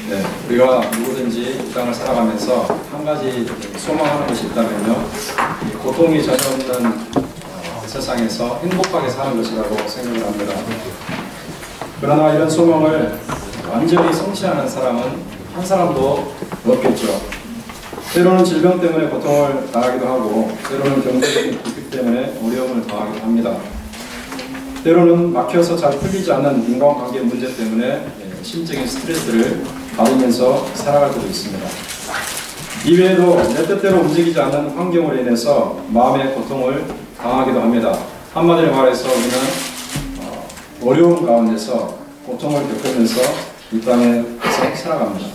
네, 우리가 누구든지 이 땅을 살아가면서 한 가지 소망하는 것이 있다면요, 이 고통이 전혀 없는 세상에서 행복하게 사는 것이라고 생각을 합니다. 그러나 이런 소망을 완전히 성취하는 사람은 한 사람도 없겠죠. 때로는 질병 때문에 고통을 당하기도 하고, 때로는 경제적인 불평 때문에 어려움을 당하기도 합니다. 때로는 막혀서 잘 풀리지 않는 인간관계 문제 때문에 심적인 스트레스를 받으면서 살아갈 때도 있습니다. 이외에도 내 뜻대로 움직이지 않는 환경으로 인해서 마음의 고통을 당하기도 합니다. 한마디로 말해서 우리는 어려움 가운데서 고통을 겪으면서 이 땅에서 살아갑니다.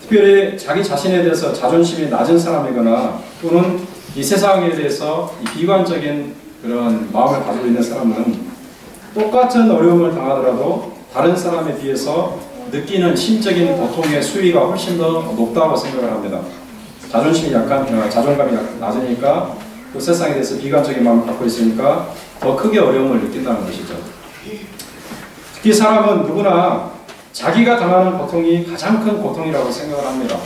특별히 자기 자신에 대해서 자존심이 낮은 사람이거나 또는 이 세상에 대해서 비관적인 그런 마음을 가지고 있는 사람은 똑같은 어려움을 당하더라도 다른 사람에 비해서 느끼는 심적인 고통의 수위가 훨씬 더 높다고 생각을 합니다. 자존심이 자존감이 낮으니까 또 세상에 대해서 비관적인 마음을 갖고 있으니까 더 크게 어려움을 느낀다는 것이죠. 특히 사람은 누구나 자기가 당하는 고통이 가장 큰 고통이라고 생각을 합니다.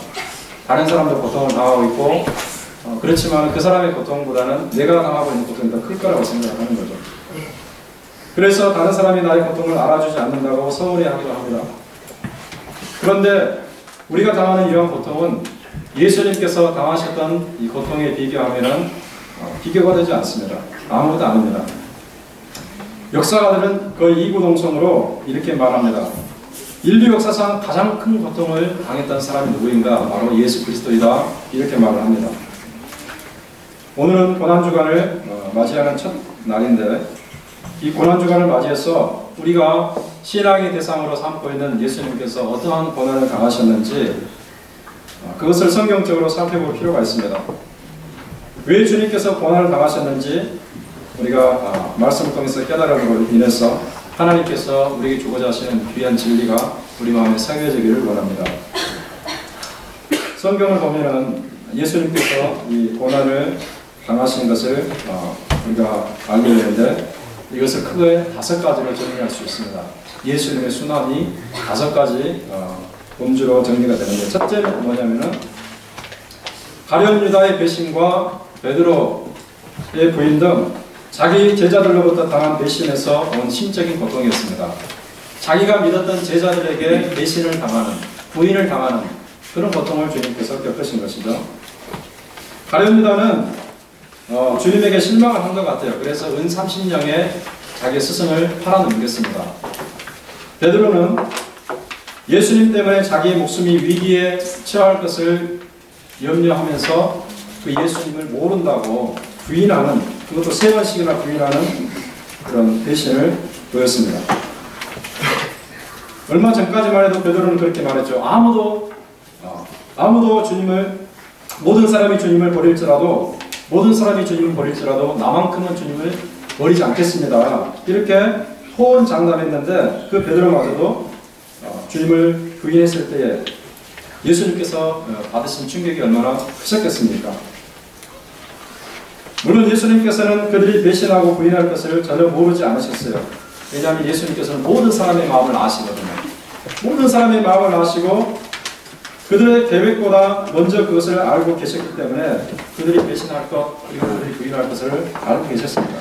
다른 사람도 고통을 당하고 있고 그렇지만 그 사람의 고통보다는 내가 당하고 있는 고통이 더 클 거라고 생각하는 거죠. 그래서 다른 사람이 나의 고통을 알아주지 않는다고 서운해하기도 합니다. 그런데 우리가 당하는 이러한 고통은 예수님께서 당하셨던 이 고통에 비교하면 비교가 되지 않습니다. 아무것도 아닙니다. 역사가들은 거의 이구동성으로 이렇게 말합니다. 인류 역사상 가장 큰 고통을 당했던 사람이 누구인가? 바로 예수 그리스도이다. 이렇게 말을 합니다. 오늘은 고난주간을 맞이하는 첫 날인데 이 고난주간을 맞이해서 우리가 신앙의 대상으로 삼고 있는 예수님께서 어떠한 고난을 당하셨는지 그것을 성경적으로 살펴볼 필요가 있습니다. 왜 주님께서 고난을 당하셨는지 우리가 말씀을 통해서 깨달음으로 인해서 하나님께서 우리에게 주고자 하시는 귀한 진리가 우리 마음에 새겨지기를 원합니다. 성경을 보면은 예수님께서 이 고난을 당하신 것을 우리가 알게 되는데 이것을 크게 5가지로 정리할 수 있습니다. 예수님의 순환이 5가지 범주로 정리가 되는데 첫째는 뭐냐면은 가룟 유다의 배신과 베드로의 부인 등 자기 제자들로부터 당한 배신에서 온 심적인 고통이었습니다. 자기가 믿었던 제자들에게 배신을 당하는, 부인을 당하는 그런 고통을 주님께서 겪으신 것이죠. 가룟 유다는 주님에게 실망을 한 것 같아요. 그래서 은 30냥에 자기 스승을 팔아넘겼습니다. 베드로는 예수님 때문에 자기의 목숨이 위기에 처할 것을 염려하면서 그 예수님을 모른다고 부인하는, 그것도 3번씩이나 부인하는 그런 배신을 보였습니다. 얼마 전까지만 해도 베드로는 그렇게 말했죠. 아무도 주님을, 모든 사람이 주님을 버릴지라도 나만큼은 주님을 버리지 않겠습니다. 이렇게 호언장담했는데 그 베드로마저도 주님을 부인했을 때에 예수님께서 받으신 충격이 얼마나 크셨겠습니까? 물론 예수님께서는 그들이 배신하고 부인할 것을 전혀 모르지 않으셨어요. 왜냐하면 예수님께서는 모든 사람의 마음을 아시거든요. 모든 사람의 마음을 아시고 그들의 계획보다 먼저 그것을 알고 계셨기 때문에 그들이 배신할 것 그리고 그들이 부인할 것을 알고 계셨습니다.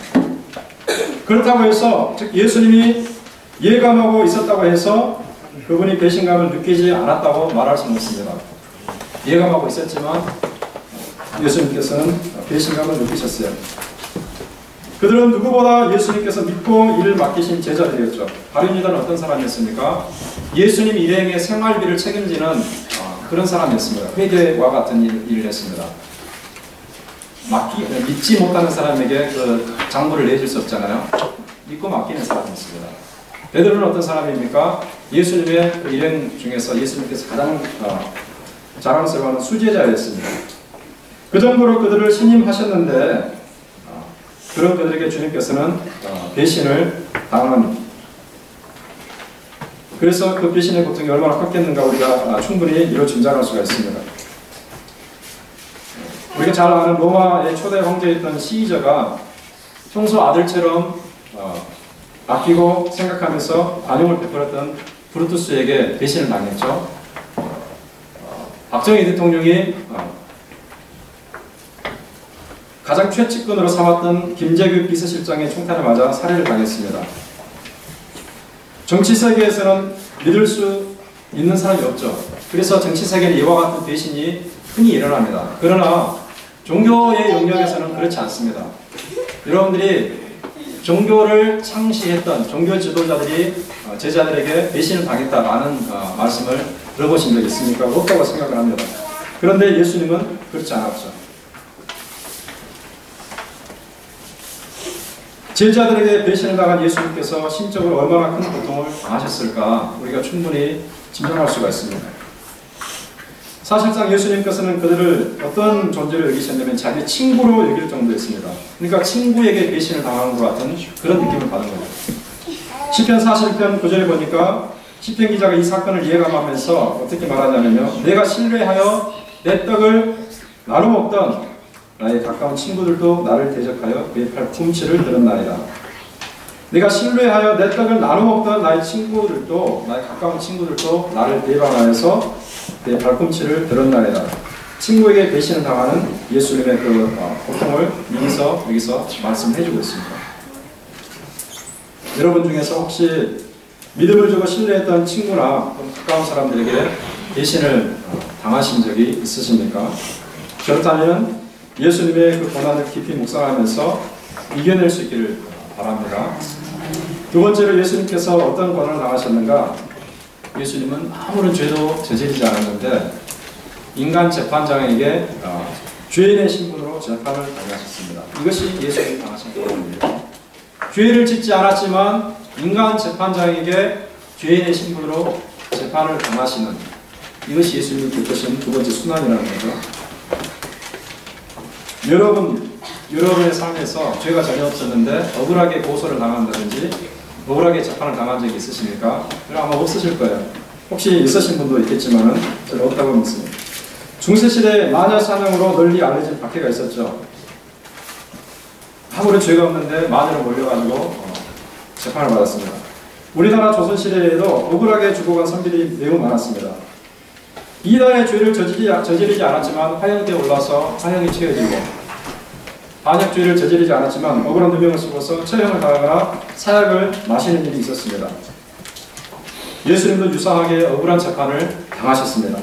그렇다고 해서 즉 예수님이 예감하고 있었다고 해서 그분이 배신감을 느끼지 않았다고 말할 수는 없습니다. 예감하고 있었지만 예수님께서는 배신감을 느끼셨어요. 그들은 누구보다 예수님께서 믿고 일을 맡기신 제자들이었죠. 가룟 유다는 어떤 사람이었습니까? 예수님 일행의 생활비를 책임지는 그런 사람이었습니다. 회계와 같은 일을 했습니다. 믿지 못하는 사람에게 그 장부를 내줄 수 없잖아요. 믿고 맡기는 사람이었습니다. 베드로는 어떤 사람입니까? 예수님의 그 일행 중에서 예수님께서 가장 자랑스러워하는 수제자였습니다. 그 정도로 그들을 신임하셨는데 그런 그들에게 주님께서는 배신을 당합니다. 그래서 그 배신의 고통이 얼마나 컸겠는가 우리가 충분히 이로 짐작할 수가 있습니다. 우리가 잘 아는 로마의 초대 황제였던 시저가 평소 아들처럼 아끼고 생각하면서 관용을 베풀었던 브루투스에게 배신을 당했죠. 박정희 대통령이 가장 최측근으로 삼았던 김재규 비서실장의 총탄을 맞아 살해를 당했습니다. 정치 세계에서는 믿을 수 있는 사람이 없죠. 그래서 정치 세계는 이와 같은 배신이 흔히 일어납니다. 그러나 종교의 영역에서는 그렇지 않습니다. 여러분들이 종교를 창시했던 종교 지도자들이 제자들에게 배신을 당했다라는 말씀을 들어보신 적 있습니까? 없다고 생각을 합니다. 그런데 예수님은 그렇지 않았죠. 제자들에게 배신을 당한 예수님께서 심적으로 얼마나 큰 고통을 당하셨을까 우리가 충분히 짐작할 수가 있습니다. 사실상 예수님께서는 그들을 어떤 존재로 여기셨냐면 자기 친구로 여길 정도였습니다. 그러니까 친구에게 배신을 당하는 것 같은 그런 느낌을 받은 거죠. 시편 41편 9절에 보니까 시편 기자가 이 사건을 예감하면서 어떻게 말하냐면요. 내가 신뢰하여 내 떡을 나눠 먹던 나의 가까운 친구들도 나를 대적하여 그의 팔꿈치를 들었나이다. 내가 신뢰하여 내 떡을 나눠 먹던 나의 친구들도 나의 가까운 친구들도 나를 배반하여서 내 발꿈치를 들었나이다. 친구에게 배신을 당하는 예수님의 그 고통을 여기서 말씀해주고 있습니다. 여러분 중에서 혹시 믿음을 주고 신뢰했던 친구나 가까운 사람들에게 배신을 당하신 적이 있으십니까? 그렇다면 예수님의 그 고난을 깊이 묵상하면서 이겨낼 수 있기를 바랍니다. 두 번째로 예수님께서 어떤 고난을 당하셨는가? 예수님은 아무런 죄도 저지르지 않았는데 인간 재판장에게 죄인의 신분으로 재판을 당하셨습니다. 이것이 예수님이 당하신 고난입니다. 죄를 짓지 않았지만 인간 재판장에게 죄인의 신분으로 재판을 당하시는 이것이 예수님이 겪으신 두 번째 순환이라는 거죠. 여러분의 삶에서 죄가 전혀 없었는데 억울하게 고소를 당한다든지 억울하게 재판을 당한 적이 있으십니까? 아마 없으실 거예요. 혹시 있으신 분도 있겠지만은 저는 없다고 믿습니다. 중세시대에 마녀 사냥으로 널리 알려진 박해가 있었죠. 아무런 죄가 없는데 마녀로 몰려가지고 재판을 받았습니다. 우리나라 조선시대에도 억울하게 죽어간 선비들이 매우 많았습니다. 이단의 죄를 저지르지 않았지만 화형대에 올라서 화형이 채워지고 반역죄를 저지르지 않았지만 억울한 누명을 쓰고서 처형을 당하거나 사약을 마시는 일이 있었습니다. 예수님도 유사하게 억울한 재판을 당하셨습니다.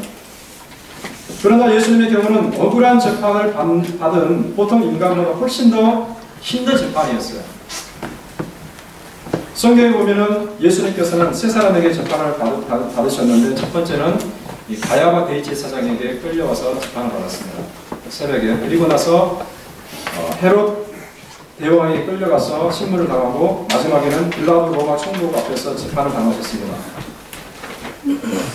그러나 예수님의 경우는 억울한 재판을 받은 보통 인간보다 훨씬 더 힘든 재판이었어요. 성경에 보면은 예수님께서는 세 사람에게 재판을 받으셨는데 첫 번째는 이 가야바 대제사장에게 끌려와서 재판을 받았습니다. 새벽에. 그리고 나서 헤롯 대왕에게 끌려가서 신문을 당하고 마지막에는 빌라도 로마 총독 앞에서 재판을 당하셨습니다.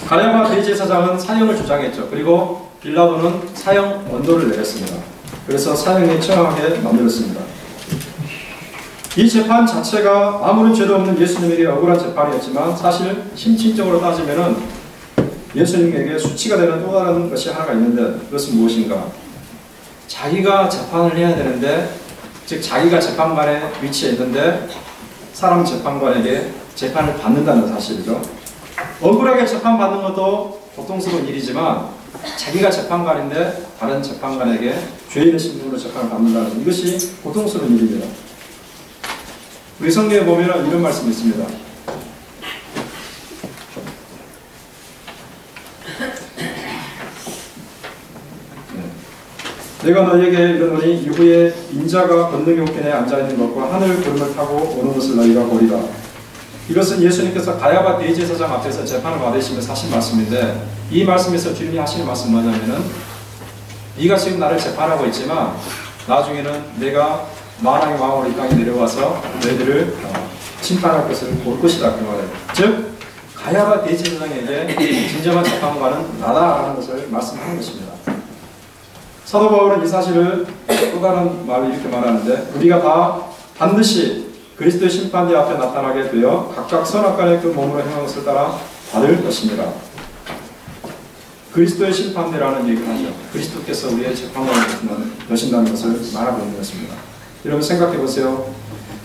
가야바 대제사장은 사형을 주장했죠. 그리고 빌라도는 사형 원도를 내렸습니다. 그래서 사형에 처하게 만들었습니다. 이 재판 자체가 아무런 죄도 없는 예수님에게 억울한 재판이었지만 사실 심층적으로 따지면은 예수님에게 수치가 되는 또 다른 것이 하나가 있는데 그것은 무엇인가? 자기가 재판을 해야 되는데 즉 자기가 재판관에 위치해 있는데 사람 재판관에게 재판을 받는다는 사실이죠. 억울하게 재판받는 것도 고통스러운 일이지만 자기가 재판관인데 다른 재판관에게 죄인의 신분으로 재판을 받는다는 이것이 고통스러운 일입니다. 우리 성경에 보면 이런 말씀이 있습니다. 내가 너에게 이르노니 이후에 인자가 권능의 우편에 앉아있는 것과 하늘 구름을 타고 오는 것을 너희가 보리라. 이것은 예수님께서 가야바 대제사장 앞에서 재판을 받으시면서 하신 말씀인데 이 말씀에서 주님이 하시는 말씀은 뭐냐면은 네가 지금 나를 재판하고 있지만 나중에는 내가 만왕의 왕으로 이 땅에 내려와서 너희들을 심판할 것을 볼 것이다 그 말이에요. 즉 가야바 대제사장에게 진정한 재판관은 나다라는 것을 말씀하는 것입니다. 사도 바울은 이 사실을 또 다른 말로 이렇게 말하는데 우리가 다 반드시 그리스도의 심판대 앞에 나타나게 되어 각각 선악간의 그 몸으로 행한 것을 따라 받을 것입니다. 그리스도의 심판대라는 얘기를 하죠. 그리스도께서 우리의 재판관을 되신다는 것을 말하고 있는 것입니다. 여러분 생각해 보세요.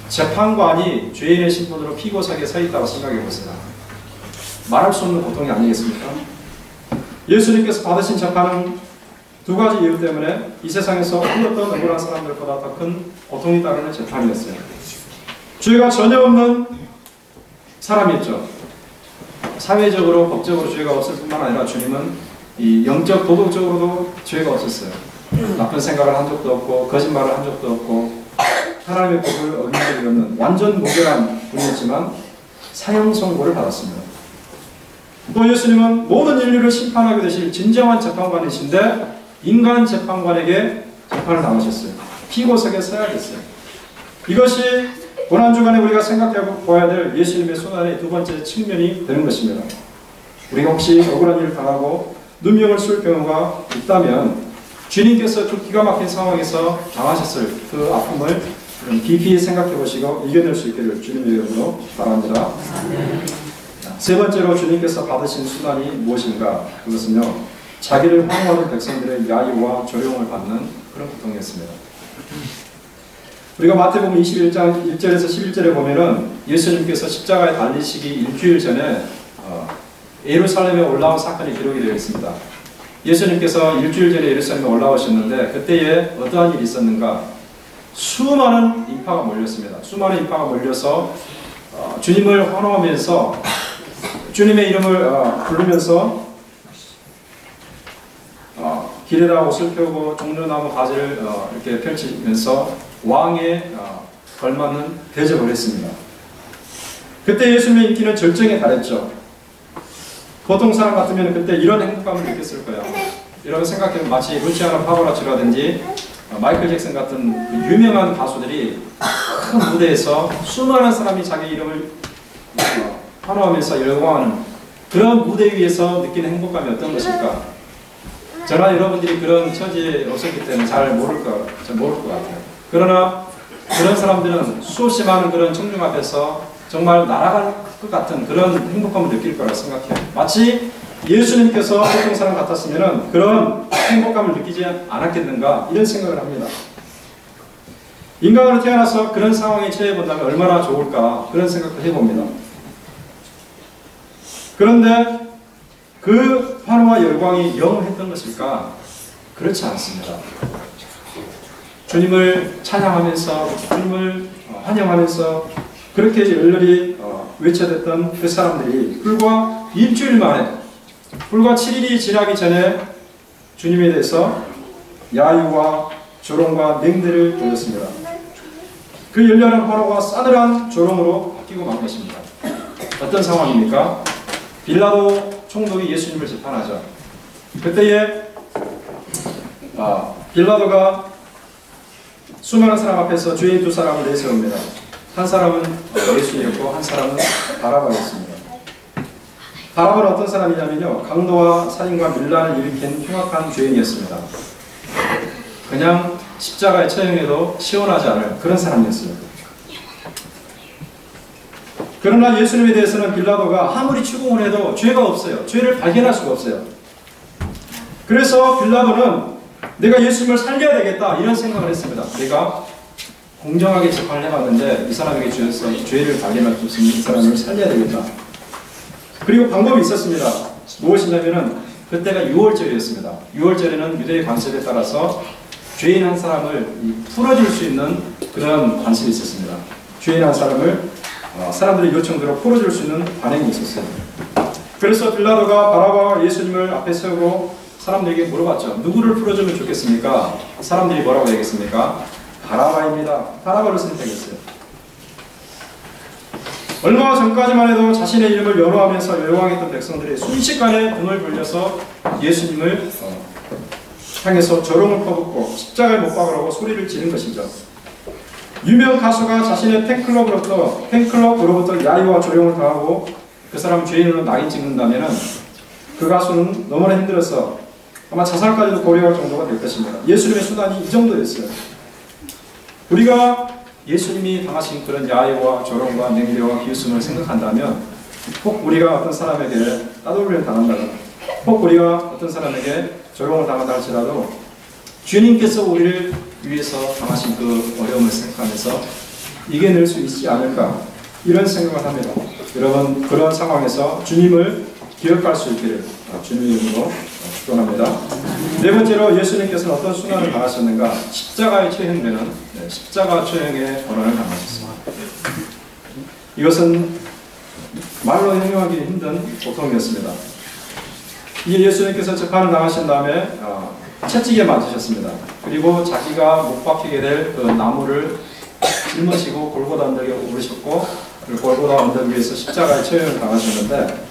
재판관이 죄인의 신분으로 피고석에 서 있다고 생각해 보세요. 말할 수 없는 고통이 아니겠습니까? 예수님께서 받으신 재판은 두 가지 이유 때문에 이 세상에서 어떤 억울한 사람들보다 더 큰 고통이 따르는 재판이었어요. 죄가 전혀 없는 사람이었죠. 사회적으로 법적으로 죄가 없을 뿐만 아니라 주님은 이 영적 도덕적으로도 죄가 없었어요. 나쁜 생각을 한 적도 없고 거짓말을 한 적도 없고 하나님의 법을 어긴 적이 없는 완전 무결한 분이었지만 사형 선고를 받았습니다. 또 예수님은 모든 인류를 심판하게 되실 진정한 재판관이신데 인간 재판관에게 재판을 당하셨어요. 피고석에 서야 됐어요. 이것이 고난주간에 우리가 생각해 보아야 될 예수님의 수단의 두 번째 측면이 되는 것입니다. 우리가 혹시 억울한 일을 당하고 누명을 쓸 경우가 있다면 주님께서 그 기가 막힌 상황에서 당하셨을 그 아픔을 깊이 생각해 보시고 이겨낼 수 있기를 주님의 이름으로 바랍니다. 세 번째로 주님께서 받으신 수단이 무엇인가? 그것은요, 자기를 환호하는 백성들의 야유와 조롱을 받는 그런 고통이었습니다. 우리가 마태복음 21장 1절에서 11절에 보면은 예수님께서 십자가에 달리시기 일주일 전에 예루살렘에 올라온 사건이 기록이 되어 있습니다. 예수님께서 일주일 전에 예루살렘에 올라오셨는데 그때에 어떠한 일이 있었는가? 수많은 인파가 몰렸습니다. 수많은 인파가 몰려서 주님을 환호하면서 주님의 이름을 부르면서 길에다 옷을 펴고 종려나무 가지를 이렇게 펼치면서 왕에 걸맞는 대접을 했습니다. 그때 예수님의 인기는 절정에 달했죠. 보통 사람 같으면 그때 이런 행복감을 느꼈을 거예요. 이런 생각해보면 마치 루치아노 파바로치라든지 마이클 잭슨 같은 유명한 가수들이 큰 무대에서 수많은 사람이 자기 이름을 환호하면서 열광하는 그런 무대 위에서 느끼는 행복감이 어떤 것일까? 저나 여러분들이 그런 처지에 없었기 때문에 잘 모를 것 같아요. 그러나 그런 사람들은 수없이 많은 그런 청중 앞에서 정말 날아갈 것 같은 그런 행복감을 느낄 거라고 생각해요. 마치 예수님께서 보통 사람 같았으면 그런 행복감을 느끼지 않았겠는가 이런 생각을 합니다. 인간으로 태어나서 그런 상황에 처해 본다면 얼마나 좋을까 그런 생각을 해봅니다. 그런데 그 환호와 열광이 영원했던 것일까? 그렇지 않습니다. 주님을 찬양하면서 주님을 환영하면서 그렇게 열렬히 외쳐댔던 그 사람들이 불과 일주일 만에 불과 7일이 지나기 전에 주님에 대해서 야유와 조롱과 맹대를 돌렸습니다. 그 열렬한 환호가 싸늘한 조롱으로 바뀌고 만 것입니다. 어떤 상황입니까? 빌라도 총독이 예수님을 재판하죠. 그때에 빌라도가 수많은 사람 앞에서 죄인 두 사람을 내세웁니다. 한 사람은 예수님이었고 한 사람은 바라바였습니다. 바라바는 어떤 사람이냐면요, 강도와 살인과 밀란을 일으킨 흉악한 죄인이었습니다. 그냥 십자가에 처형해도 시원하지 않을 그런 사람이었어요. 그러나 예수님에 대해서는 빌라도가 아무리 추궁을 해도 죄가 없어요. 죄를 발견할 수가 없어요. 그래서 빌라도는 내가 예수님을 살려야 되겠다 이런 생각을 했습니다. 내가 공정하게 재판을 해봤는데 이 사람에게 죄를 발견할 수 없으니 이 사람을 살려야 되겠다. 그리고 방법이 있었습니다. 무엇이냐면은 그때가 6월절이었습니다. 6월절에는 유대의 관습에 따라서 죄인 한 사람을 풀어줄 수 있는 그런 관습이 있었습니다. 죄인 한 사람을 사람들의 요청대로 풀어줄 수 있는 관행이 있었어요. 그래서 빌라도가 바라바와 예수님을 앞에 세우고 사람들에게 물어봤죠. 누구를 풀어주면 좋겠습니까? 사람들이 뭐라고 얘기했습니까? 바라바입니다. 바라바를 선택했어요. 얼마 전까지만 해도 자신의 이름을 연호하면서 열광했던 백성들이 순식간에 등을 돌려서 예수님을 향해서 조롱을 퍼붓고 십자가에 못 박으라고 소리를 지른 것이죠. 유명 가수가 자신의 팬클럽으로부터 야유와 조롱을 당하고 그 사람 죄인으로 낙인 찍는다면 그 가수는 너무나 힘들어서 아마 자살까지도 고려할 정도가 될 것입니다. 예수님의 수단이 이 정도였어요. 우리가 예수님이 당하신 그런 야유와 조롱과 맹대와 비웃음을 생각한다면 혹 우리가 어떤 사람에게 따돌림을 당한다거나 혹 우리가 어떤 사람에게 조롱을 당한다 할지라도 주님께서 우리를 위해서 당하신 그 어려움을 생각하면서 이겨낼 수 있지 않을까 이런 생각을 합니다. 여러분 그런 상황에서 주님을 기억할 수 있기를 주님의 이름으로 축원합니다. 네 번째로 예수님께서는 어떤 순환을 당하셨는가? 십자가에 처형되는 십자가 처형의 고난을 당하셨습니다. 이것은 말로 형용하기 힘든 고통이었습니다. 이 예수님께서 재판을 당하신 다음에 채찍에 맞으셨습니다. 그리고 자기가 못 박히게 될 그 나무를 짊으시고 골고다 언덕에 오르셨고, 그리고 골고다 언덕 위에서 십자가의 처형을 당하셨는데,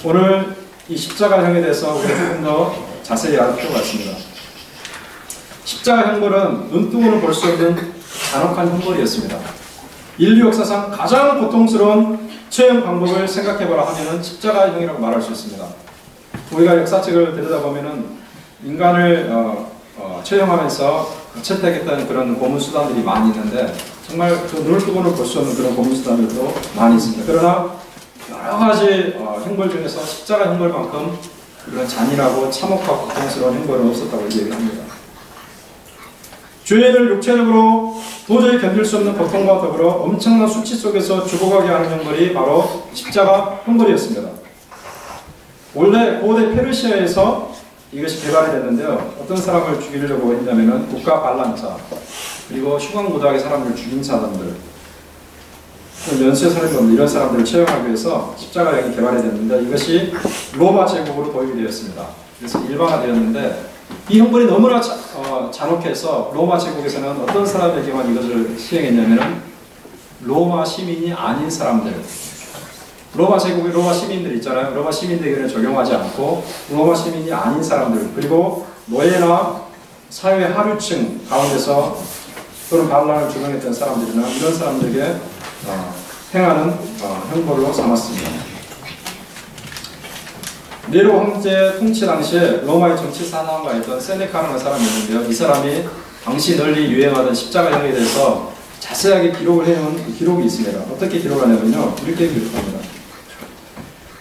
오늘 이 십자가형에 대해서 우리가 조금 더 자세히 알 필요가 있습니다. 십자가 형벌은 눈뜨고는 볼 수 없는 잔혹한 형벌이었습니다. 인류 역사상 가장 고통스러운 처형 방법을 생각해보라 하면은 십자가형이라고 말할 수 있습니다. 우리가 역사책을 들여다보면은 인간을 처형하면서 채택했다는 그런 고문수단들이 많이 있는데, 정말 그 눈을 뜨고는 볼 수 없는 그런 고문수단들도 많이 있습니다. 그러나 여러 가지 형벌 중에서 십자가 형벌만큼 그런 잔인하고 참혹하고 고통스러운 형벌은 없었다고 얘기를 합니다. 죄인을 육체적으로 도저히 견딜 수 없는 고통과 더불어 엄청난 수치 속에서 죽어가게 하는 형벌이 바로 십자가 형벌이었습니다. 원래 고대 페르시아에서 이것이 개발이 됐는데요. 어떤 사람을 죽이려고 했냐면은 국가 반란자, 그리고 휴강무도하게 사람들을 죽인 사람들, 연쇄 살인범 이런 사람들을 처형하기 위해서 십자가형이 개발이 됐는데, 이것이 로마 제국으로 도입이 되었습니다. 그래서 일반화되었는데, 이 형벌이 너무나 잔혹해서 로마 제국에서는 어떤 사람에게만 이것을 시행했냐면은 로마 시민이 아닌 사람들, 로마 제국의 로마 시민들 있잖아요. 로마 시민들에게는 적용하지 않고 로마 시민이 아닌 사람들, 그리고 노예나 사회 하류층 가운데서 또는 반란을 주장했던 사람들이나 이런 사람들에게 행하는 형벌로 삼았습니다. 네로 황제 통치 당시에 로마의 정치 사나가였던 세네카라는 사람이 있는데요. 이 사람이 당시 널리 유행하던 십자가형에 대해서 자세하게 기록을 해놓은 기록이 있습니다. 어떻게 기록하냐면요, 이렇게 기록합니다.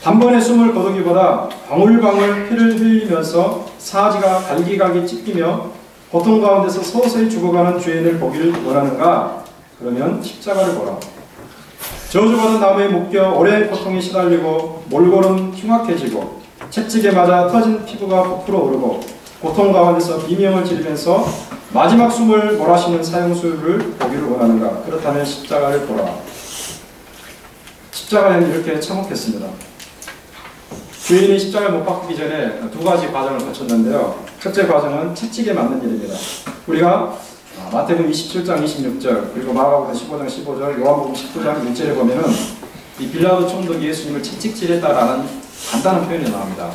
단번에 숨을 거두기보다 방울방울 피를 흘리면서 사지가 갈기갈기 찢기며 고통 가운데서 서서히 죽어가는 죄인을 보기를 원하는가? 그러면 십자가를 보라. 저주받은 나무에 묶여 오랜 고통에 시달리고 몰골은 흉악해지고 채찍에 맞아 터진 피부가 부풀어 오르고 고통 가운데서 비명을 지르면서 마지막 숨을 몰아쉬는 사형수를 보기를 원하는가? 그렇다면 십자가를 보라. 십자가는 이렇게 참혹했습니다. 죄인이 십자가에 못 박히기 전에 두 가지 과정을 거쳤는데요. 첫째 과정은 채찍에 맞는 일입니다. 우리가 마태복음 27장 26절, 그리고 마가복음 15장 15절, 요한복음 19장 1절에 보면은 이 빌라도 총독이 예수님을 채찍질했다라는 간단한 표현이 나옵니다.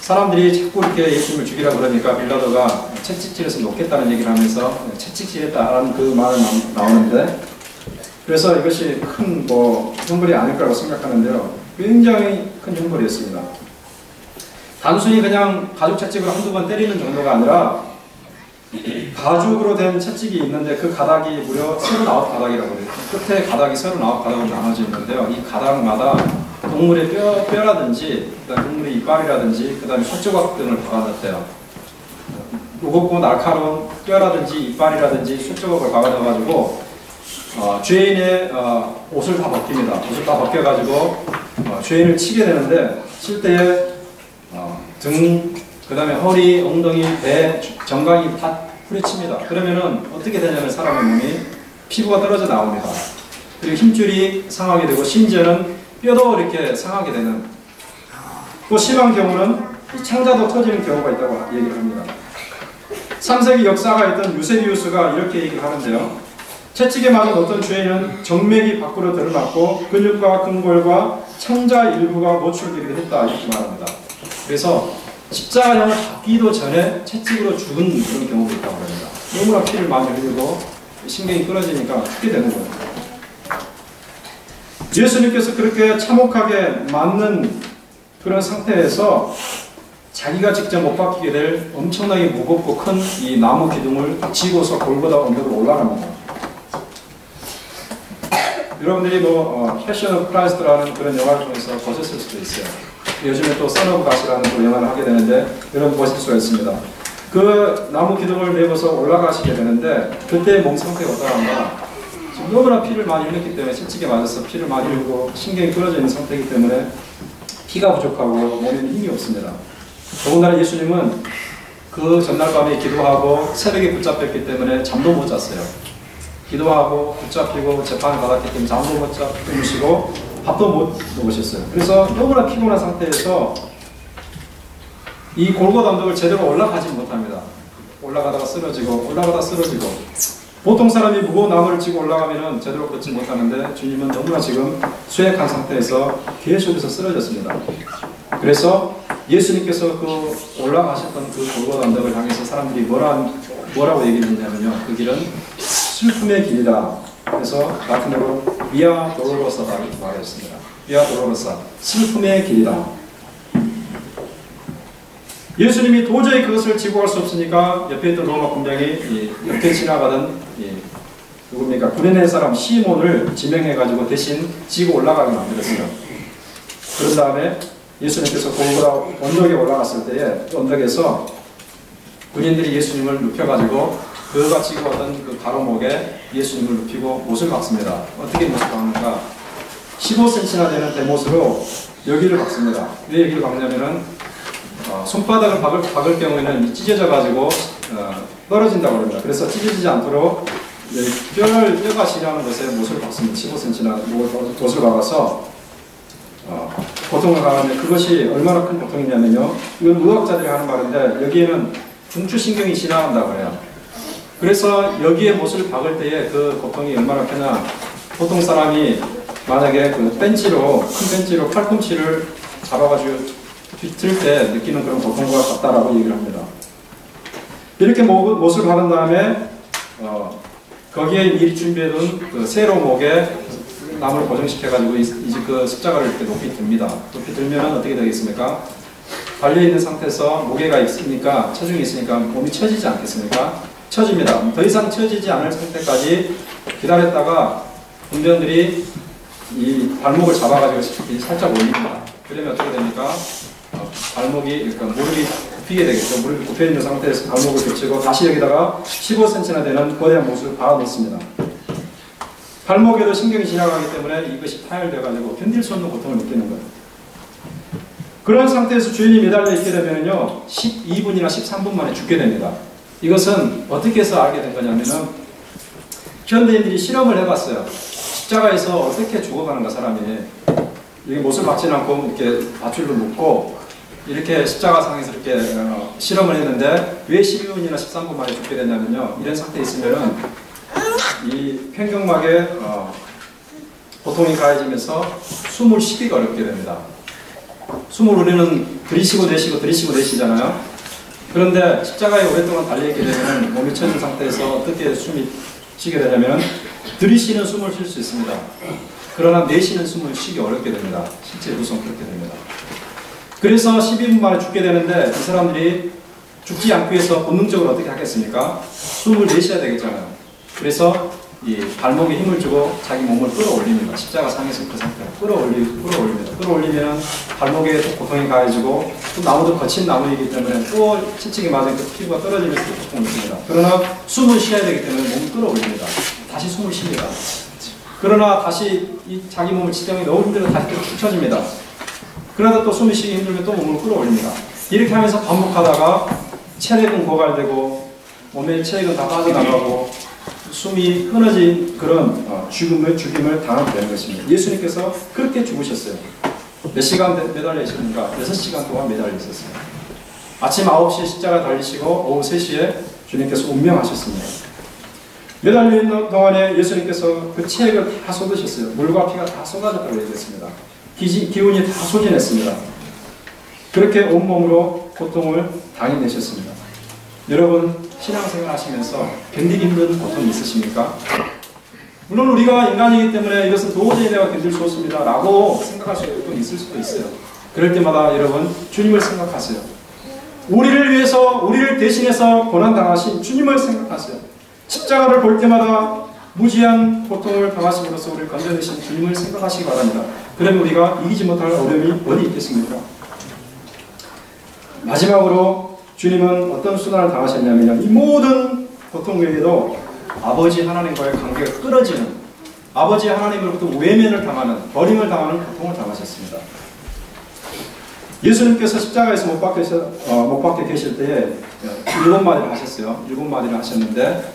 사람들이 자꾸 이렇게 예수님을 죽이라고 그러니까 빌라도가 채찍질해서 놓겠다는 얘기를 하면서 채찍질했다라는 그 말이 나오는데, 그래서 이것이 큰 형벌이 아닐 거라고 생각하는데요. 굉장히 큰 형벌이었습니다. 단순히 그냥 가죽 채찍으로 한두 번 때리는 정도가 아니라 가죽으로 된 채찍이 있는데 그 가닥이 무려 39가닥이라고 해요. 끝에 가닥이 39가닥으로 나눠져 있는데요. 이 가닥마다 동물의 뼈라든지, 그다음 동물의 이빨이라든지, 그다음에 쇠조각 등을 박아놨대요. 무겁고 날카로운 뼈라든지 이빨이라든지 쇠조각을 박아놔가지고 죄인의 옷을 다 벗깁니다. 옷을 다 벗겨가지고 죄인을 치게 되는데, 칠 때에 등, 그 다음에 허리, 엉덩이, 배, 정강이 다 후려칩니다. 그러면은 어떻게 되냐면 사람의 몸이 피부가 떨어져 나옵니다. 그리고 힘줄이 상하게 되고 심지어는 뼈도 이렇게 상하게 되는, 또 심한 경우는 창자도 터지는 경우가 있다고 얘기를 합니다. 3세기 역사가 있던 유세비우스가 이렇게 얘기를 하는데요. 채찍에 맞은 어떤 죄인은 정맥이 밖으로 드러났고 근육과 근골과 창자 일부가 노출되기도 했다, 이렇게 말합니다. 그래서 십자가형을 받기도 전에 채찍으로 죽은 그런 경우도 있다고 합니다. 너무나 피를 많이 흘리고 신경이 끊어지니까 죽게 되는 거예요. 예수님께서 그렇게 참혹하게 맞는 그런 상태에서 자기가 직접 못 박히게 될 엄청나게 무겁고 큰 이 나무 기둥을 지고서 골고다 언덕으로 올라갑니다. 여러분들이 패션 오브 크라이스트라는 그런 영화를 통해서 보셨을 수도 있어요. 요즘에 또 선 오브 갓이라는 그 영화를 하게 되는데 여러분 보실 수가 있습니다. 그 나무 기둥을 내고서 올라가시게 되는데 그때의 몸 상태가 어떠한가? 지금 너무나 피를 많이 흘렸기 때문에 채찍에 맞아서 피를 많이 흘리고 신경이 끊어져 있는 상태이기 때문에 피가 부족하고 몸에는 힘이 없습니다. 더군다나 예수님은 그 전날 밤에 기도하고 새벽에 붙잡혔기 때문에 잠도 못 잤어요. 기도하고 붙잡히고 재판을 받았기 때문에 잠도 못 주무시고 밥도 못 먹으셨어요. 그래서 너무나 피곤한 상태에서 이 골고다 언덕을 제대로 올라가지 못합니다. 올라가다가 쓰러지고 올라가다 쓰러지고, 보통 사람이 무거운 나무를 지고 올라가면은 제대로 걷지 못하는데 주님은 너무나 지금 쇠약한 상태에서 계속해서 쓰러졌습니다. 그래서 예수님께서 그 올라가셨던 그 골고다 언덕을 향해서 사람들이 뭐라고 얘기를 했냐면요, 그 길은 슬픔의 길이다. 그래서 라틴어로 비아 도로로사다 이렇게 말했습니다. 비아 도로로사, 슬픔의 길이다. 예수님이 도저히 그것을 지고 갈 수 없으니까 옆에 있던 로마 군병이 옆에 지나가던 누굽니까? 구레네 사람 시몬을 지명해가지고 대신 지고 올라가게 만들었어요. 그런 다음에 예수님께서 골고다 언덕에 올라갔을 때에 그 언덕에서 군인들이 예수님을 눕혀가지고 그가 지고 왔던 그 가로목에 예수님을 눕히고 못을 박습니다. 어떻게 못을 박는가? 15cm나 되는 대못으로 여기를 박습니다. 왜 여기를 박냐면은 손바닥을 박을 경우에는 찢어져 가지고 떨어진다고 합니다. 그래서 찢어지지 않도록 뼈가 지나는 것에 못을 박습니다. 15cm나 못을 박아서 고통을 가하는데, 그것이 얼마나 큰 고통이냐면요, 이건 의학자들이 하는 말인데 여기에는 중추신경이 지나간다고 해요. 그래서 여기에 못을 박을 때에 그 고통이 얼마나 크냐, 보통 사람이 만약에 그 벤치로, 큰 벤치로 팔꿈치를 잡아가지고 뒤틀 때 느끼는 그런 고통과 같다라고 얘기를 합니다. 이렇게 못을 박은 다음에 거기에 미리 준비해둔 그 세로 목에 나무를 고정시켜가지고 이제 그 십자가를 이렇게 높이 듭니다. 높이 들면 어떻게 되겠습니까? 달려있는 상태에서 무게가 있으니까, 체중이 있으니까 몸이 처지지 않겠습니까? 처집니다. 더 이상 처지지 않을 상태까지 기다렸다가 군대원들이 이 발목을 잡아가지고 살짝 올립니다. 그러면 어떻게 됩니까? 발목이, 그러니까 무릎이 굽히게 되겠죠. 무릎이 굽혀 있는 상태에서 발목을 붙이고 다시 여기다가 15cm나 되는 거대한 못을 박아 놓습니다. 발목에도 신경이 지나가기 때문에 이것이 파열돼가지고 견딜 수 없는 고통을 느끼는 거예요. 그런 상태에서 주인이 매달려 있게 되면요, 12분이나 13분 만에 죽게 됩니다. 이것은 어떻게 해서 알게 된 거냐면은, 현대인들이 실험을 해봤어요. 십자가에서 어떻게 죽어가는가, 사람이. 이게 못을 박지는 않고 이렇게 밧줄로 묶고 이렇게 십자가상에서 이렇게 실험을 했는데, 왜 12분이나 13분 만에 죽게 됐냐면요, 이런 상태에 있으면은 이 횡격막에 고통이 가해지면서 숨을 쉬기가 어렵게 됩니다. 숨을 우리는 들이쉬고 내쉬고 들이쉬고 내쉬잖아요. 그런데 십자가에 오랫동안 달려있게 되면 몸이 처진 상태에서 어떻게 숨이 쉬게 되냐면, 들이쉬는 숨을 쉴 수 있습니다. 그러나 내쉬는 숨을 쉬기 어렵게 됩니다. 실제 구성 그렇게 됩니다. 그래서 12분 만에 죽게 되는데, 이 사람들이 죽지 않기 위해서 본능적으로 어떻게 하겠습니까? 숨을 내쉬어야 되겠잖아요. 그래서 이 발목에 힘을 주고 자기 몸을 끌어올립니다. 십자가 상에서 그 상태로 끌어올립니다. 끌어올리면 발목에 고통이 가해지고, 또 나무도 거친 나무이기 때문에 또 채찍이 맞은 그 피부가 떨어지면서 고통을 느낍니다. 그러나 숨을 쉬어야 되기 때문에 몸을 끌어올립니다. 다시 숨을 쉽니다. 그러나 다시 자기 몸을 지탱하기 너무 힘들어 다시 또 축 처집니다. 그러다 또 숨이 쉬기 힘들면 또 몸을 끌어올립니다. 이렇게 하면서 반복하다가 체력은 고갈되고 몸의 체력은 다 빠져나가고 숨이 끊어진 그런 죽임을 당하게 되는 것입니다. 예수님께서 그렇게 죽으셨어요. 몇 시간 매달려 있었는가? 6시간 동안 매달려 있었어요. 아침 9시에 십자가 달리시고 오후 3시에 주님께서 운명하셨습니다. 매달려 있는 동안에 예수님께서 그 체액을 다 쏟으셨어요. 물과 피가 다 쏟아졌다고 얘기했습니다. 기운이 다 소진했습니다. 그렇게 온몸으로 고통을 당해내셨습니다. 여러분, 신앙생활 하시면서 견디기 힘든 고통이 있으십니까? 물론 우리가 인간이기 때문에 이것은 도저히 내가 견딜 수 없습니다 라고 생각할 수 있을 수도 있어요. 그럴 때마다 여러분, 주님을 생각하세요. 우리를 위해서, 우리를 대신해서 고난당하신 주님을 생각하세요. 십자가를 볼 때마다 무지한 고통을 당하심으로써 우리를 건져내신 주님을 생각하시기 바랍니다. 그러면 우리가 이기지 못할 어려움이 어디 있겠습니까? 마지막으로 주님은 어떤 수단을 당하셨냐면, 이 모든 고통 외에도 아버지 하나님과의 관계가 끊어지는 아버지 하나님으로부터 외면을 당하는, 버림을 당하는 고통을 당하셨습니다. 예수님께서 십자가에서 못 박혀 계실 때에 7마디를 하셨어요. 7마디를 하셨는데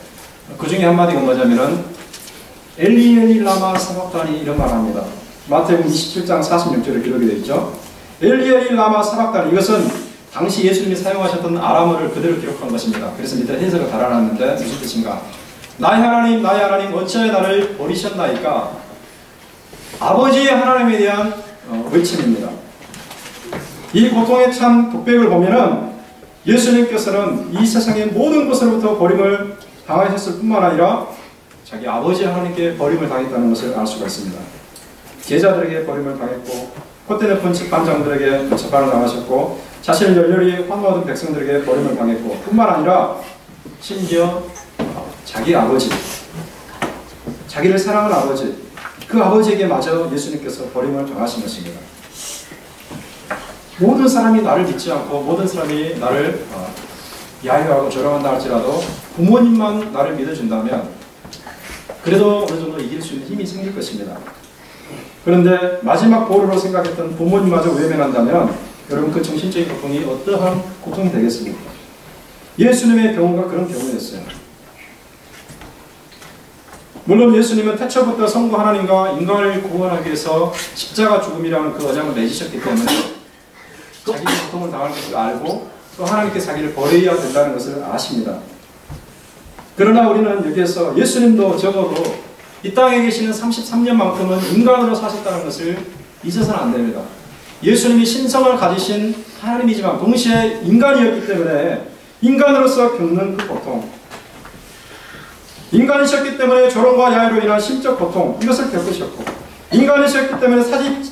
그 중에 한마디가 뭐냐면은 엘리 엘리 라마 사박다니 이런 말 합니다. 마태복음 27장 46절에 기록이 되어 있죠. 엘리 엘리 라마 사박다니, 이것은 당시 예수님이 사용하셨던 아람어를 그대로 기록한 것입니다. 그래서 밑에 해석을 달아놨는데 무슨 뜻인가? 나의 하나님 어찌하여 나를 버리셨나이까? 아버지의 하나님에 대한 외침입니다. 이 고통의 참 독백을 보면은 예수님께서는 이 세상의 모든 것으로부터 버림을 당하셨을 뿐만 아니라 자기 아버지 하나님께 버림을 당했다는 것을 알 수가 있습니다. 제자들에게 버림을 당했고 콧대 높은 집반장들에게 재판을 당하셨고 자신을 열렬히 환호하던 백성들에게 버림을 당했고 뿐만 아니라 심지어 자기 아버지, 자기를 사랑하는 아버지, 그 아버지에게 마저 예수님께서 버림을 당하신 것입니다. 모든 사람이 나를 믿지 않고 모든 사람이 나를 야유하고 조롱한다 할지라도 부모님만 나를 믿어준다면 그래도 어느 정도 이길 수 있는 힘이 생길 것입니다. 그런데 마지막 보루로 생각했던 부모님마저 외면한다면 여러분 그 정신적인 고통이 어떠한 고통이 되겠습니까? 예수님의 경우가 그런 경우였어요. 물론 예수님은 태초부터 성부 하나님과 인간을 구원하기 위해서 십자가 죽음이라는 그 어장을 맺으셨기 때문에 자기의 고통을 당할 것을 알고 또 하나님께 자기를 버려야 된다는 것을 아십니다. 그러나 우리는 여기에서 예수님도 적어도 이 땅에 계시는 33년만큼은 인간으로 사셨다는 것을 잊어서는 안 됩니다. 예수님이 신성을 가지신 하나님이지만 동시에 인간이었기 때문에 인간으로서 겪는 그 고통, 인간이셨기 때문에 조롱과 야유로 인한 심적 고통, 이것을 겪으셨고 인간이셨기 때문에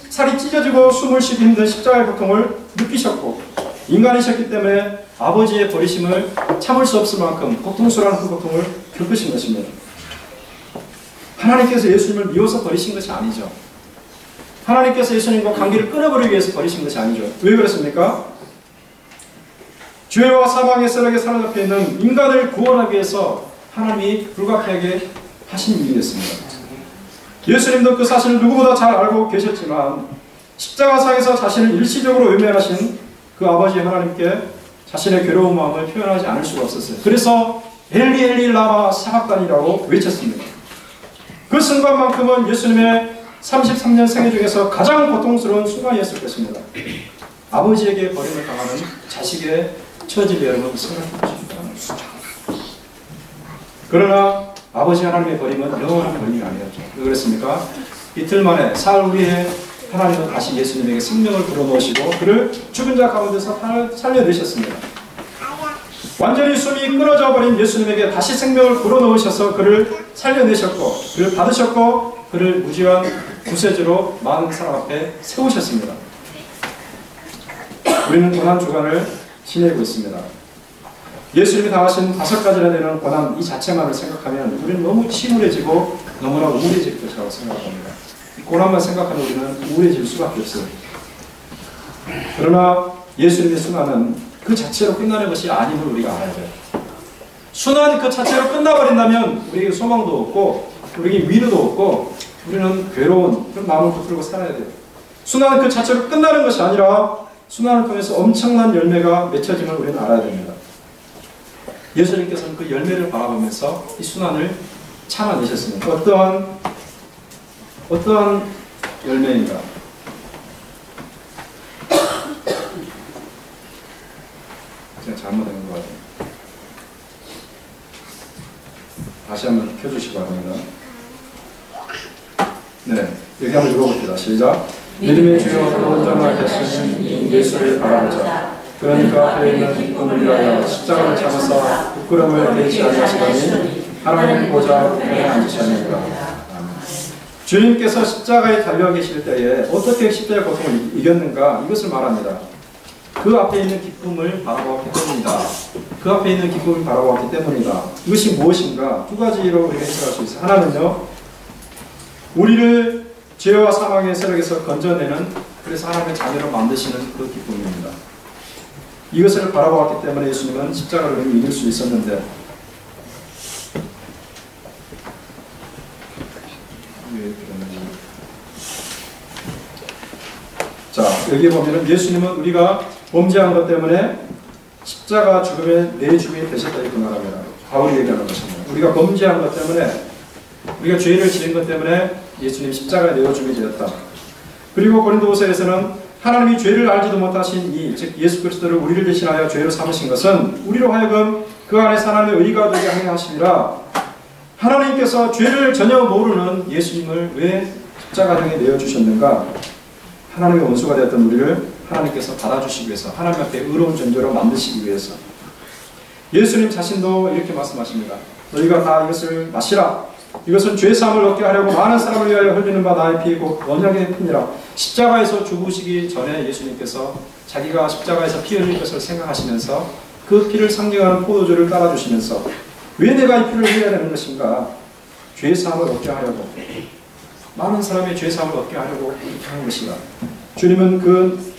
살이 찢어지고 숨을 쉬기 힘든 십자가의 고통을 느끼셨고 인간이셨기 때문에 아버지의 버리심을 참을 수 없을 만큼 고통스러운 그 고통을 겪으신 것입니다. 하나님께서 예수님을 미워서 버리신 것이 아니죠. 하나님께서 예수님과 관계를 끊어버리기 위해서 버리신 것이 아니죠. 왜 그렇습니까? 죄와 사망의 쇠락에 사로잡혀 있는 인간을 구원하기 위해서 하나님이 불가피하게 하신 일이었습니다. 예수님도 그 사실을 누구보다 잘 알고 계셨지만 십자가상에서 자신을 일시적으로 외면하신 그 아버지 하나님께 자신의 괴로운 마음을 표현하지 않을 수가 없었어요. 그래서 엘리 엘리 라마 사박단이라고 외쳤습니다. 그 순간만큼은 예수님의 33년 생애 중에서 가장 고통스러운 순간이었을 것입니다. 아버지에게 버림을 당하는 자식의 처지를 여러분 생각해 보십니다. 그러나 아버지 하나님의 버림은 영원한 버림이 아니었죠. 왜 그랬습니까? 이틀 만에 사흘 후에 하나님은 다시 예수님에게 생명을 불어넣으시고 그를 죽은 자 가운데서 살려내셨습니다. 완전히 숨이 끊어져 버린 예수님에게 다시 생명을 불어넣으셔서 그를 살려내셨고 그를 받으셨고 그를 무지한 구세주로 많은 사람 앞에 세우셨습니다. 우리는 고난주간을 지내고 있습니다. 예수님이 당하신 5가지나 되는 고난 이 자체만을 생각하면 우리는 너무 침울해지고 너무나 우울해질 것이라고 생각합니다. 이 고난만 생각하면 우리는 우울해질 수밖에 없어요. 그러나 예수님의 순환은 그 자체로 끝나는 것이 아님을 우리가 알아야 돼요. 순환이 그 자체로 끝나버린다면 우리에게 소망도 없고 우리에게 위로도 없고 우리는 괴로운 그런 마음을 붙들고 살아야 돼요. 순환은 그 자체로 끝나는 것이 아니라 순환을 통해서 엄청난 열매가 맺혀짐을 우리는 알아야 됩니다. 예수님께서는 그 열매를 바라보면서 이 순환을 참아내셨습니다. 어떠한 열매인가? 제가 잘못된 것 같아요. 다시 한번 켜주시기 바랍니다. 네, 여기 한번 읽어봅시다. 시작. 믿음의 주여 그 온전하게 하시는 예수를 바라보자. 그러니까 그에 있는 기쁨을 위하여 십자가를 참으사 부끄러움을 개의치 아니하시더니 하나님 보좌 우편에 앉으셨느니라. 주님께서 십자가에 달려 계실 때에 어떻게 십자가의 고통을 이겼는가 이것을 말합니다. 그 앞에 있는 기쁨을 바라보았기 때문이다. 그 앞에 있는 기쁨을 바라보았기 때문이다. 이것이 무엇인가? 2가지로 우리가 해석할 수 있어요. 하나는요, 우리를 죄와 사망의 세력에서 건져내는, 그래서 하나님의 자녀로 만드시는 그 기쁨입니다. 이것을 바라보았기 때문에 예수님은 십자가를 이길 수 있었는데 자, 여기 보면은 예수님은 우리가 범죄한 것 때문에 십자가 죽음에 내 주인이 되셨다 이렇게 말합니다. 바울이 얘기하는 것입니다. 우리가 범죄한 것 때문에, 우리가 죄를 지은 것 때문에 예수님 십자가에 내어 죽음이 되었다. 그리고 고린도후서에서는 하나님이 죄를 알지도 못하신 이, 즉 예수 그리스도를 우리를 대신하여 죄로 삼으신 것은 우리로 하여금 그 안에서 하나님의 의가 되게 하려 하심이라. 하나님께서 죄를 전혀 모르는 예수님을 왜 십자가형에 내어주셨는가? 하나님의 원수가 되었던 우리를 하나님께서 받아주시기 위해서, 하나님 앞에 의로운 존재로 만드시기 위해서. 예수님 자신도 이렇게 말씀하십니다. 너희가 다 이것을 마시라. 이것은 죄사함을 얻게 하려고 많은 사람을 위하여 흘리는 바 나의 피 곧 언약의 피니라. 십자가에서 죽으시기 전에 예수님께서 자기가 십자가에서 피 흘릴 것을 생각하시면서 그 피를 상징하는 포도주를 따라주시면서 왜 내가 이 피를 흘려야 되는 것인가? 죄사함을 얻게 하려고, 많은 사람의 죄사함을 얻게 하려고 이렇게 하는 것이다. 주님은 그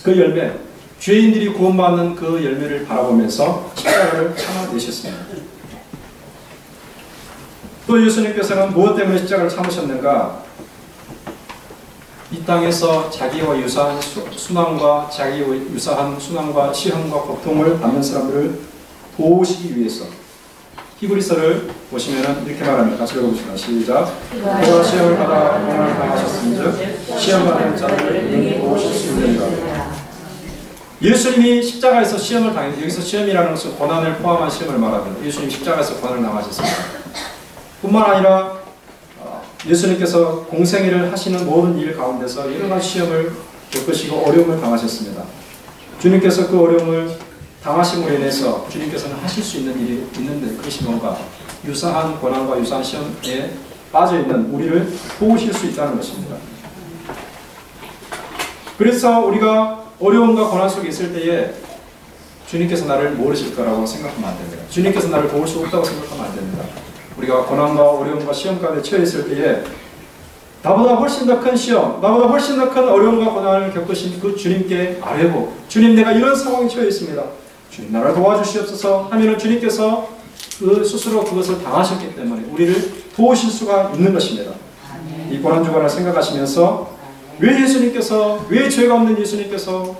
열매, 죄인들이 구원받는 그 열매를 바라보면서 십자가를 참아내셨습니다. 또 예수님께서는 무엇 때문에 십자가를 참으셨는가? 이 땅에서 자기와 유사한 순환과, 자기와 유사한 순환과 시험과 고통을 받는 사람들을 도우시기 위해서. 히브리서를 보시면 이렇게 말합니다. 같이 읽어보시다. 시작. 그가 시험을 받아 고난을 당하셨은즉 시험받는 자를 능히 도우실 수 있느니라. 예수님이 십자가에서 시험을 당했는데, 여기서 시험이라는 것은 고난을 포함한 시험을 말합니다. 예수님 십자가에서 고난을 당하셨습니다. 뿐만 아니라 예수님께서 공생애를 하시는 모든 일 가운데서 여러 가지 시험을 겪으시고 어려움을 당하셨습니다. 주님께서 그 어려움을 당하심으로 인해서 주님께서는 하실 수 있는 일이 있는데, 그것이 뭔가 유사한 고난과 유사한 시험에 빠져있는 우리를 도우실 수 있다는 것입니다. 그래서 우리가 어려움과 고난 속에 있을 때에 주님께서 나를 모르실 거라고 생각하면 안 됩니다. 주님께서 나를 도울 수 없다고 생각하면 안 됩니다. 우리가 고난과 어려움과 시험 가운데 처해 있을 때에 나보다 훨씬 더 큰 시험, 나보다 훨씬 더 큰 어려움과 고난을 겪으신 그 주님께 아뢰고, 주님 내가 이런 상황에 처해 있습니다. 주님 나를 도와주시옵소서 하면은 주님께서 그 스스로 그것을 당하셨기 때문에 우리를 도우실 수가 있는 것입니다. 이 고난주간을 생각하시면서 왜 죄가 없는 예수님께서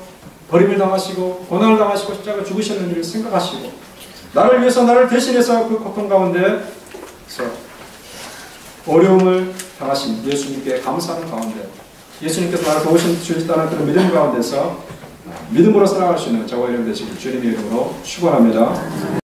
버림을 당하시고 고난을 당하시고 십자가 죽으셨는지를 생각하시고, 나를 위해서 나를 대신해서 그 고통 가운데 어려움을 당하신 예수님께 감사하는 가운데, 예수님께서 나를 도우시다는 그런 믿음 가운데서 믿음으로 살아갈 수 있는 저와 여러분 되시길 주님의 이름으로 축원합니다.